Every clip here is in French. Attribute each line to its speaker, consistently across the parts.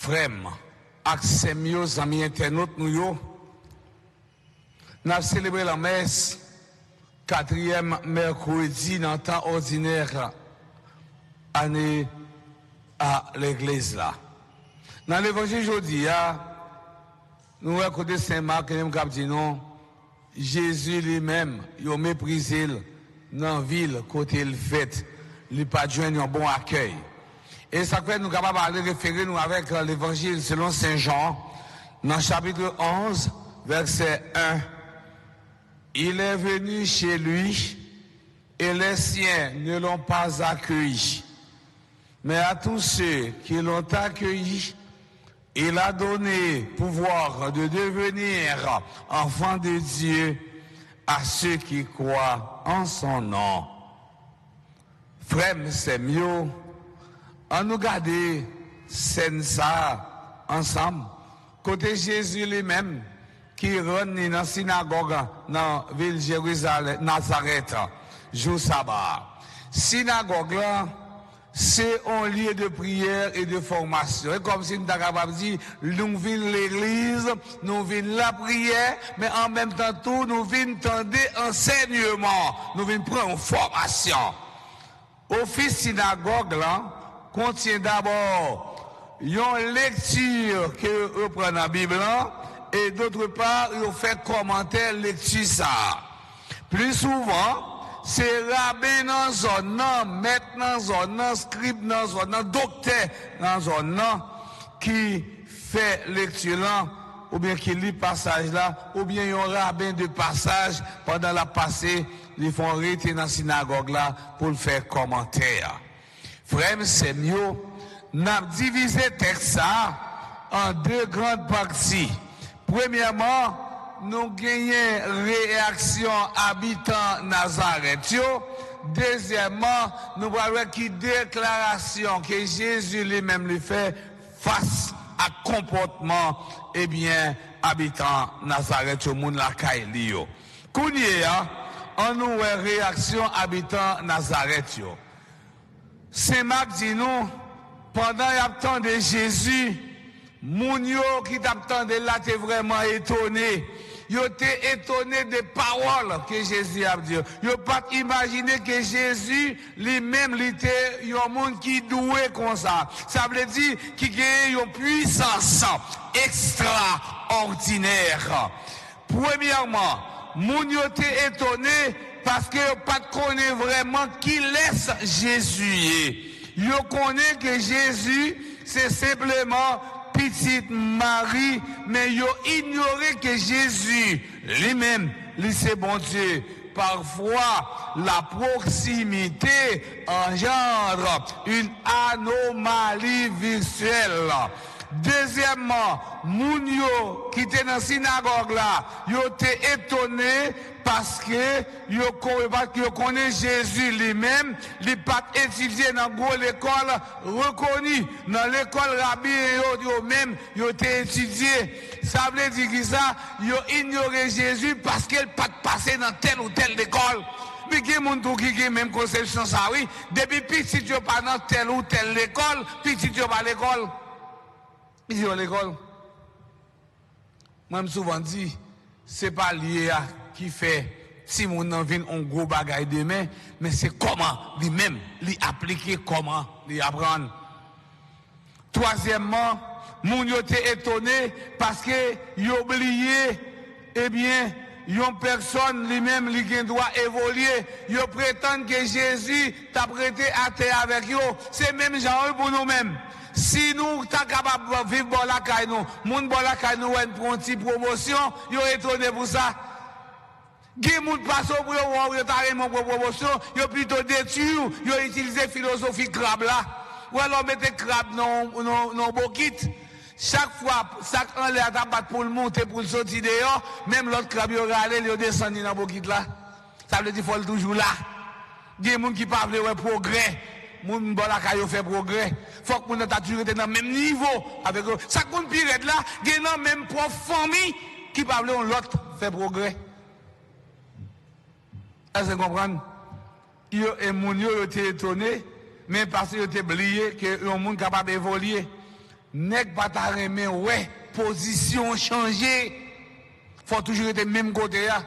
Speaker 1: frère, accès mieux amis internautes nous avons célébré la messe 4e mercredi dans le temps ordinaire année à l'église là. Dans l'évangile aujourd'hui, nous regardons Saint Marc et nous dit non, Jésus lui-même, il a méprisé dans la ville côté le fait, il n'a pas joint un bon accueil. Et ça fait nous capables de référer nous avec l'évangile selon Saint Jean, dans chapitre 11, verset 1. Il est venu chez lui et les siens ne l'ont pas accueilli. Mais à tous ceux qui l'ont accueilli, il a donné pouvoir de devenir enfants de Dieu à ceux qui croient en son nom. Frère, c'est mieux. On nous garde scène ça ensemble. Côté Jésus lui-même, qui rentre dans la synagogue dans la ville de Jérusalem, Nazareth, jour sabbat. Synagogue là, c'est un lieu de prière et de formation. Et comme si nous sommes capables de dire, nous venons l'église, nous venons la prière, mais en même temps tout, nous venons tendre enseignement, nous venons prendre une formation. Office synagogue là, contient d'abord une lecture que vous prenez dans la Bible et d'autre part, vous faites commentaire lecture ça. Plus souvent, c'est rabbin dans la zone, maître dans la zone, scribe dans la zone, docteur dans la zone qui fait lecture là, ou bien qui lit passage là, ou bien un rabbin de passage pendant la passée, ils font rester dans la synagogue là pour le faire commentaire. Frère, c'est mieux. Nous avons divisé le texte en deux grandes parties. Premièrement, nous gagnons réaction habitants Nazareth. Deuxièmement, nous voyons qui déclaration que Jésus lui-même lui fait face à comportement, eh bien, habitants Nazareth, au monde la Kailio. Kounia, on nous voit réaction habitants Nazareth. Saint Marc dit nous, pendant l'attente Jésus, moun yo qui t'attendait là, t'es vraiment étonné. Yo t'es étonné des paroles que Jésus a dit. Yo pas imaginer que Jésus lui-même, il était un monde qui doué comme ça. Ça veut dire qu'il a une puissance extraordinaire. Premièrement, moun yo t'es étonné parce que yo pas connaît vraiment qui laisse Jésus. Yo connaît que Jésus, c'est simplement petite Marie, mais ils ont ignoré que Jésus lui-même, lui c'est bon Dieu. Parfois, la proximité engendre une anomalie visuelle. Deuxièmement, Mounio qui était dans la synagogue là, ils ont été étonnés parce que ils connaissent Jésus lui-même, ils pas étudié dans l'école reconnue, dans l'école rabbi et même ils ont été étudiés. Ça veut dire que ça, ils ont ignoré Jésus parce qu'il pas passé dans telle ou telle école. Mais qui est qui même conception ça oui, depuis petit tu pas dans telle ou telle école, petit tu pas à l'école. Ils ont l'école. Moi, je souvent dit, c'est pas lié à qui fait si mon envie un gros bagage demain, mais c'est comment lui-même, lui appliquer, comment lui apprendre. Troisièmement, mon yo était étonné parce que il oublié, eh bien, une personne lui-même lui doit évoluer. Yo prétend que Jésus t'a prêté à terre avec yo. C'est même genre pour nous-mêmes. Si nous sommes capables de vivre dans la caille, nous, moun dans la caille, nous, une petite promotion, ils sont étonnés pour ça. Qui moun passe au bout, ils ont promotion, ils ont plutôt détruit, ils ont utilisé philosophie crabe là. Ou alors mettez crabe dans bokit. Chaque fois, chaque an, les attaques pour le monter, pour le sortir dehors, même l'autre crabe, ils ont râlé, ils ont descendu dans bokit là. Ça veut dire qu'il faut toujours là. Il y a des gens qui parlent de progrès. Moun bon la caillou fait progrès. Faut que moun ta toujours été dans le même niveau avec eux. Ça compte pire là, gen nan même prof famille qui parle l'autre fait progrès. Est-ce que vous comprenez? Yo et moun yo été étonné, mais parce que yo été oublié que un monde capable d'évoluer. nèg pas ta remen ouais, position changée. Faut toujours être même côté là.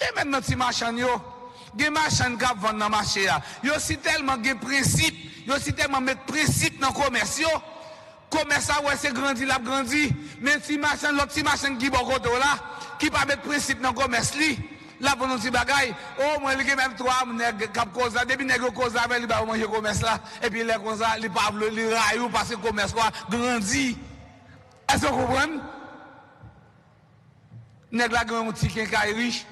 Speaker 1: Et maintenant ti marchand yo, gen marchand k'ap vendre dans marché là. Yo si tellement gen principe, yo si tellement mettre principe dans commerce yo. Commerce ça ouais c'est grandi la grandi, mais si marchand l'autre si marchand qui bon côté là, qui pas mettre principe dans commerce li. Là pour nous petit bagay, oh moi il même trois nèg k'ap cause là depuis nèg cause là il va manger commerce là et puis les comme ça, il pas le raillou parce que commerce quoi grandi. Est-ce que vous comprenez? Nèg la grand petit quincaille riche,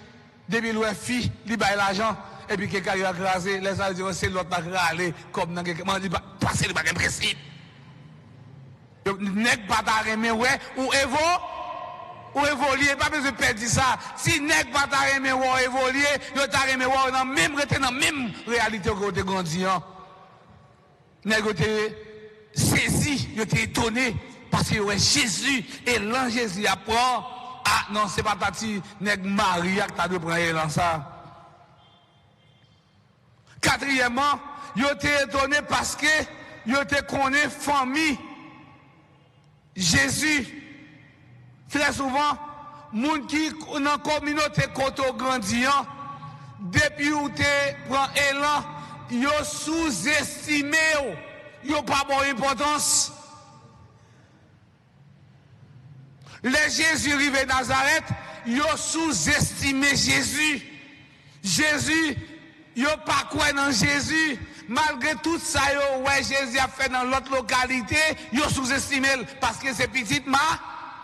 Speaker 1: depuis le fi, il bail l'argent et puis quincaille a crasé, les ça dire c'est l'autre pas râler comme dans quelque man dit passer le bagay principe. Nèg pas ta remen ouais ou évoluer pas besoin de perdre ça. Si nèg pas ta remen ou évoluer, yo ta remen ou dans même rester dans même réalité que tu grandi hein. Nèg te saisi, yo te étonné parce que ouais Jésus et l'ange Jésus apprend. Ah non, c'est pas tati nèg Maria qui t'a de prendre l'élan ça. Quatrièmement, yo te étonné parce que yo te connaît famille Jésus. Très souvent, moun qui dans la communauté koto grandian, depuis où te prend élan, yo sous-estimé, yo pas bon importance. Les Jésus arrivé à Nazareth, yo sous-estimé Jésus. Jésus, yo pas quoi dans Jésus. Malgré tout ça, yo, ouais, Jésus a fait dans l'autre localité, yo sous-estimé parce que c'est petite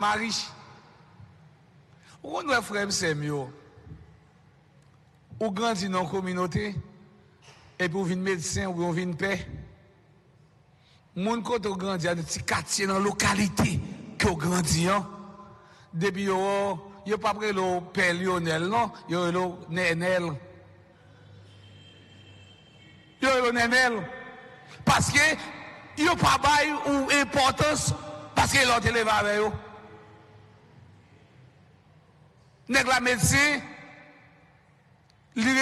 Speaker 1: Marie. Ou nous frère c'est mieux. Ou grandi dans la communauté et puis ou vin médecin ou vin paix. Moun kote ou grandi dans petit quartier dans la localité que ou grandi hein. Depuis yo pas près le père Lionel non, yo le Nenel. Yo le Nenel parce que yo pas bail ou importance parce que l'autre élève avec yo. Nèg la médecin, li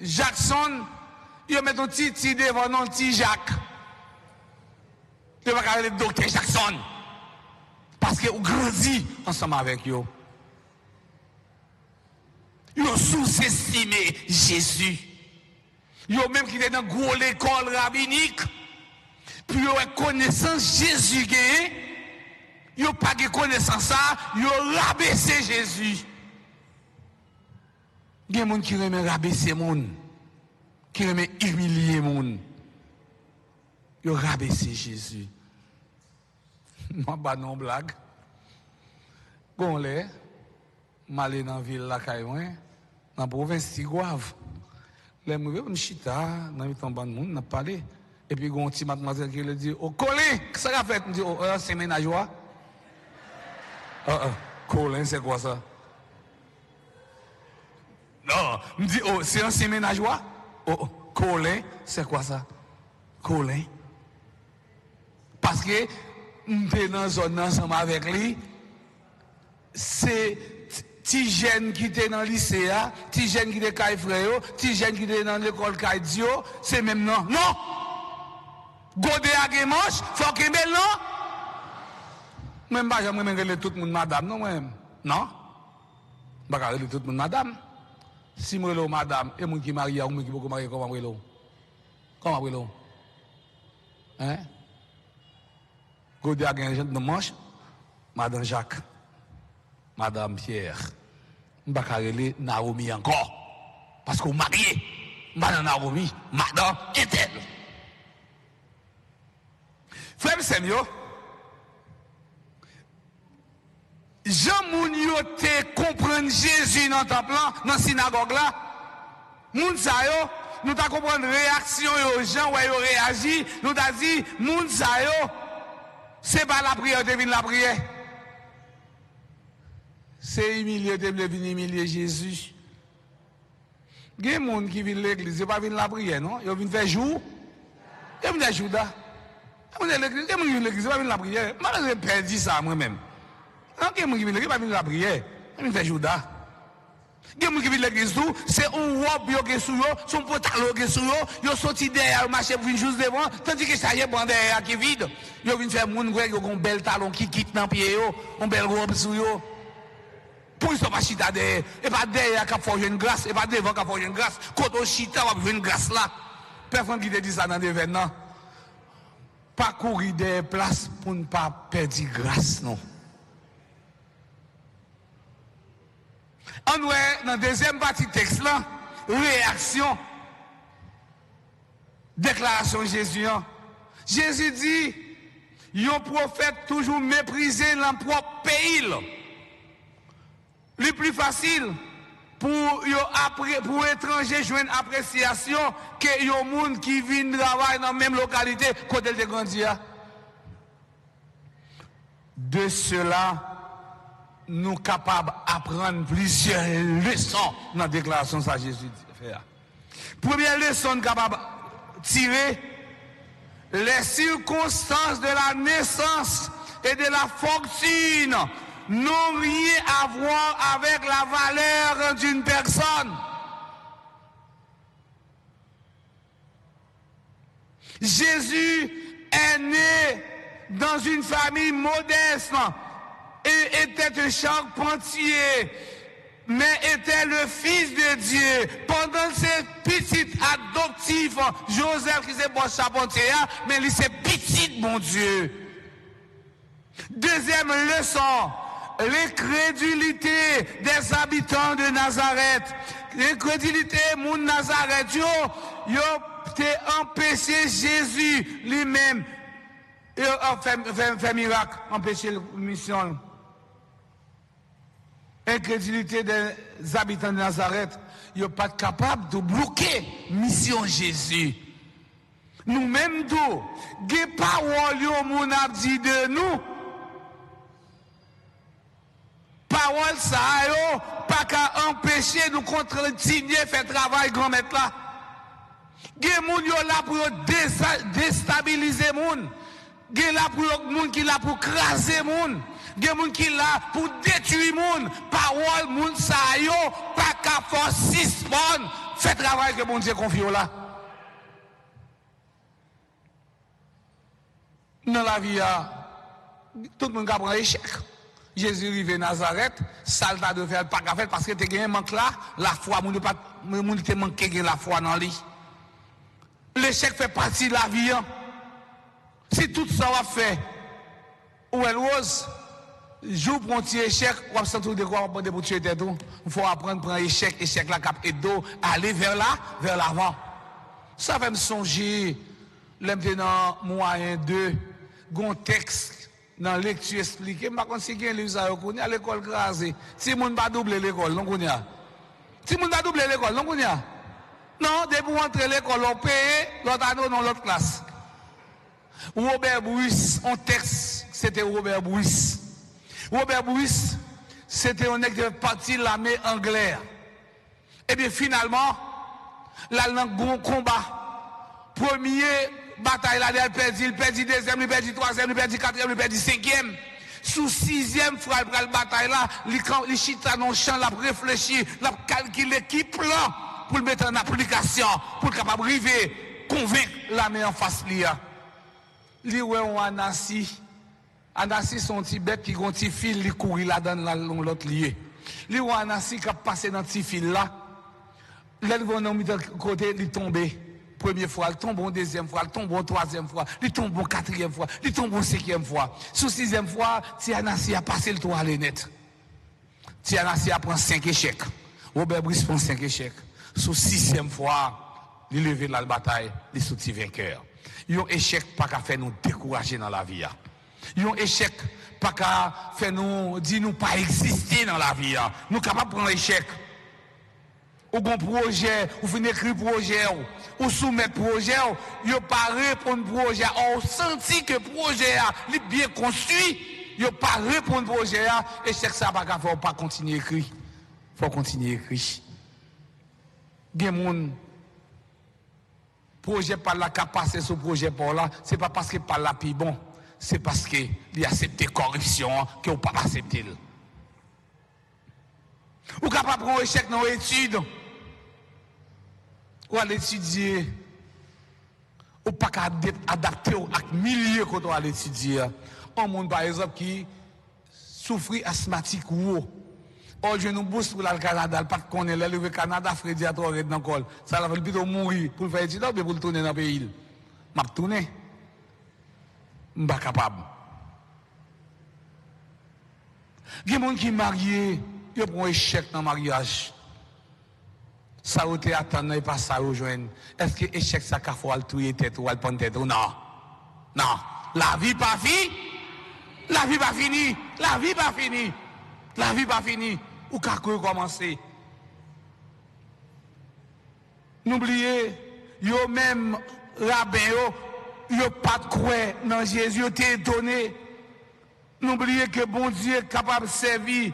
Speaker 1: Jackson, yo met un petit devant non petit Jacques. Yo pas le docteur Jackson. Parce que ou grandi ensemble avec yo. Yo sous-estimé Jésus. Yo même qui était dans gros l'école rabbinique. Puis yo connaissance Jésus gagné. Yo pas de connaissance ça, yo rabaisser Jésus. Il y a des gens qui aiment rabaisser moun, qui aiment humilier moun. Yo rabaisser Jésus. Moi pas non blague. Bon là, m'aller dans ville la Caïouin, dans province Tigouave. Les mauvais on chita, dans le temps ban moun n'a parlé et puis gon petit mademoiselle qui lui dit "Oh Colin, qu'est-ce que ça fait?" Me dit "Oh, c'est ménageois." Colin, c'est quoi ça? Non, me dit, oh, c'est un ménageois? Oh, Colin, c'est quoi ça? Colin. Parce que, m'étais dans une zone ensemble avec lui, c'est petit jeune qui était dans le lycée, petit jeune qui était dans frère, petit jeune qui était dans l'école Kaidio, c'est même non. Non! Godé à Guémanche, faut qu'il me non? Même pas jamais regarder tout le monde madame non même. Non. Pas regarder tout le monde madame. Si moi le madame et mon qui marié ou mon qui beaucoup marié comment brelo? Comment brelo? Hein? Godé a gagné de manche madame Jacques. Madame Pierre. Pas regarder Naomi encore parce qu'on marié. Madame Naomi, madame Ethel. Frère Seigneur Jean moun yo te comprendre Jésus dans le temple dans la synagogue là. Moun sa yo, nous ta comprendre réaction yo, Jean ouais yo réagi, nous ta dit moun sa yo, c'est pas la prière devine la prière. C'est humilier devine humilier Jésus. Gen moun qui vient l'église, c'est pas venir la prière non, yo vient faire jour. Yo vient faire Judas. Yo vient l'église, yo vient l'église, pas venir la prière. Moi j'ai perdu ça moi même. Ok, moi qui viens la prière, je fais Judas. Il y a des gens qui viennent l'église, c'est un robe qui est sous eux, son pantalon qui est sous eux, ils sont derrière, marché pour une chose devant, tandis que ça y est, bon derrière qui est vide. Ils viennent faire moun qui ont un bel talon qui quitte dans le pied, une belle robe sous eux. Pour ils ne sont pas chita derrière, et pas derrière qui a fait une grâce, et pas devant qui a fait une grâce. Quand on chita, on va faire une grâce là. Personne qui te dit ça dans l'événement. Pas courir des places pour ne pas perdre grâce, non. On voit dans la deuxième partie texte là, réaction, déclaration de Jésus. Jésus dit, un prophète toujours méprisé dans le propre pays. Le plus facile pour étranger joindre appréciation que les gens qui viennent travailler dans la même localité côté de grandi. De cela, nous sommes capables d'apprendre plusieurs leçons dans la déclaration de Jésus. Première leçon, nous sommes capables de tirer les circonstances de la naissance et de la fortune n'ont rien à voir avec la valeur d'une personne. Jésus est né dans une famille modeste et était un charpentier, mais était le fils de Dieu. Pendant ses petites adoptifs, Joseph qui c'est bon charpentier, mais lui c'est petit bon Dieu. Deuxième leçon, l'incrédulité des habitants de Nazareth. L'incrédulité, mon Nazareth, yo empêché Jésus lui-même. Fait miracle, empêcher la mission. Incrédulité des habitants de Nazareth, ils ne sont pas capables de bloquer la mission Jésus. Nous-mêmes, les paroles que nous dit de nous, paroles ça, pas qu'à empêcher nous continuer à faire travail grand maître là. Les gens là pour déstabiliser les gens. Il y a des gens qui sont là pour craser les gens. Il y a des gens qui sont là pour détruire les gens. Parole, les gens, ça y est, pas qu'à faire 6 bonnes. Fait travail que bon Dieu confie là. Dans la vie, tout le monde a pris un échec. Jésus arrivé à Nazareth, ça t'a de faire pas qu'à faire parce que tu as un manque là, la foi, les gens te manqué la foi dans lui. L'échec fait partie de la vie. Si tout ça va faire, où elle rose, joue pour un petit échec, on va sentir de quoi on peut tuer tête. Il faut apprendre à prendre échec là, cap et dos, aller vers l'avant. Ça fait me songer, maintenant, moyen 2, un texte, dans la lecture expliquée, je ne sais pas si il y a un livre à l'école crasée. Si le monde va doubler l'école, non, si le monde va doubler l'école, non, non, dès pour entrer l'école, on paye, l'autre année dans l'autre classe. Robert Bruce, un texte, c'était Robert Bruce. Robert Bruce, c'était un mec de parti de l'armée anglaise. Et bien finalement, là, il y a un grand combat. Premier bataille, là, il perdit deuxième, il perdit troisième, il perdit quatrième, il perdit cinquième. Sous sixième fois, il la bataille là, il chita dans le champ, il a réfléchi, il a calculé qui plan pour le mettre en application, pour être capable d'arriver, convaincre l'armée en face de lui. Li ouais on Anassi son petit bête qui gon petit fil li courir là dans l'autre lieu. Li ouais Anassi qui a passé dans petit fil là. Là il vont mis de côté il tomber. Première fois, il tombe deuxième fois, il tombe troisième fois, il tombe quatrième fois, il tombe cinquième fois. Sous sixième fois, ti Anassi a passé le tour à net. Ti Anassi a pris 5 échecs. Robert Brice prend 5 échecs. Sous sixième fois, il levé la bataille, il sorti vainqueur. Yon échec pas qu'à faire nous décourager dans la vie. Yon échec pas qu'à faire nous dire nous pas exister dans la vie. Nous capables de prendre l'échec. Ou bon projet, ou fin écrire projet, ou soumettre projet, yon pas répondre projet. On senti que projet est bien construit, yon pas répondre projet. Échec ça pas qu'à faire pas continuer écrire. Faut continuer écrire. Gen moun projet par là qu'a passé ce projet par là, c'est pas parce que par là puis bon, c'est parce que il a accepté corruption que ou pas accepté. Ou capable de prendre un échec dans l'étude. Ou à l'étudier. Ou pas qu'à adapter à milliers quand on va l'étudier. Un monde par exemple qui souffre asthmatique ou oh, je nous bourse pour aller au Canada, pas de connaître, aller au Canada, Freddy a trop dans le col. Ça va plutôt mourir pour le faire étudier, mais pour le tourner dans le pays. Je vais tourner. Je ne suis pas capable. Il y a des gens qui sont mariés, ils ont un échec dans le mariage. Ça vous attend et pas ça rejoindre. Est-ce que l'échec ça qu'il faut le tuer tête ou le prendre tête ou non? Non. La vie pas finie. La vie pas finie. La vie pas finie. La vie pas finie. Ou qu'à recommencer. N'oubliez, yo même rabbin yo pas de quoi dans Jésus, yo t'es étonné. N'oubliez que bon Dieu est capable de servir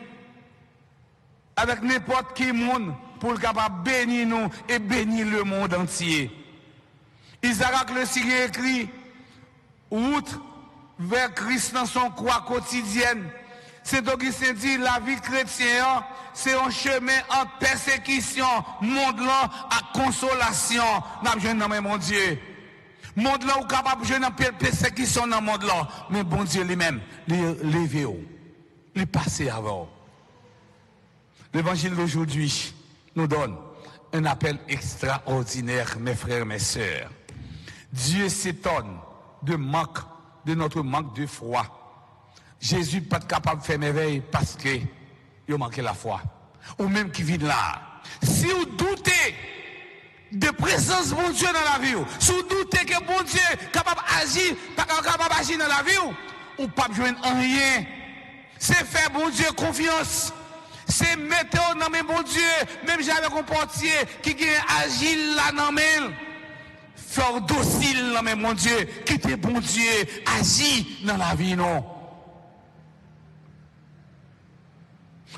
Speaker 1: avec n'importe qui monde pour capable bénir nous et bénir le monde entier. Isaac le Syrie écrit route vers Christ dans son croix quotidienne. Saint Augustin dit la vie chrétienne, c'est un chemin en persécution, monde là à consolation. N'a besoin de mon Dieu. Monde là ou capable de jouer persécution dans le monde là, mais bon Dieu lui-même, levé, il passé avant. L'évangile d'aujourd'hui nous donne un appel extraordinaire, mes frères, mes sœurs. Dieu s'étonne de notre manque de foi. Jésus n'est pas capable de faire merveille parce qu'il a manqué la foi. Ou même qui vit là. Si vous doutez de présence de bon Dieu dans la vie, si vous doutez que bon Dieu est capable d'agir, pas capable d'agir dans la vie, ou pas besoin de rien. C'est faire bon Dieu confiance. C'est mettre dans mes bon Dieu, même j'avais un portier qui agit là dans mes. Faire docile dans mes mon Dieu, qui était bon Dieu, agit dans la vie, non.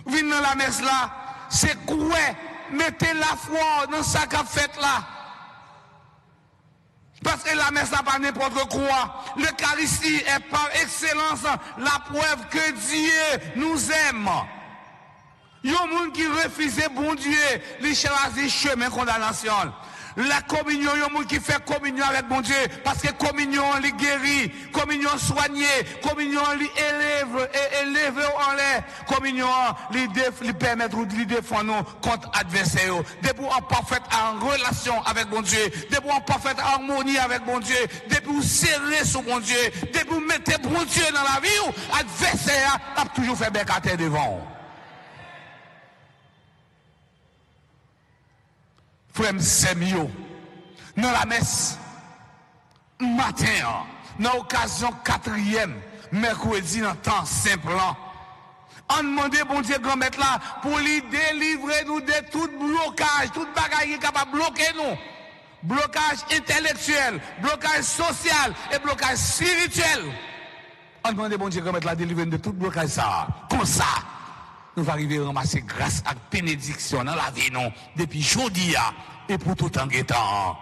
Speaker 1: Venez dans la messe là, c'est quoi? Mettez la foi dans ça qu'a fait là. Parce que la messe n'a pas n'importe quoi. L'Eucharistie est par excellence la preuve que Dieu nous aime. Il y a des gens qui refusent bon Dieu, ils choisissent chemin condamnation. La communion, il y a des gens qui font communion avec bon Dieu parce que communion, les guérit, communion soignée, communion, les élève en l'air, communion, les permet de défendre nous contre adversaires. Depuis en parfaite en relation avec bon Dieu, depuis en parfaite harmonie avec bon Dieu, depuis vous serrez sur bon Dieu, depuis vous mettez bon Dieu dans la vie, adversaire a toujours fait bécater devant. Frère Semio, dans la messe, matin, dans l'occasion 4e, mercredi, dans le temps simple, on demande bon Dieu grand-maître là pour lui délivrer nous de tout blocage, tout bagage qui est capable de bloquer nous. Blocage intellectuel, blocage social et blocage spirituel. On demande bon Dieu grand-maître là délivrer nous de tout blocage ça. Comme ça, nous allons arriver à ramasser grâce à la bénédiction dans la vie, non, depuis aujourd'hui et pour tout en temps.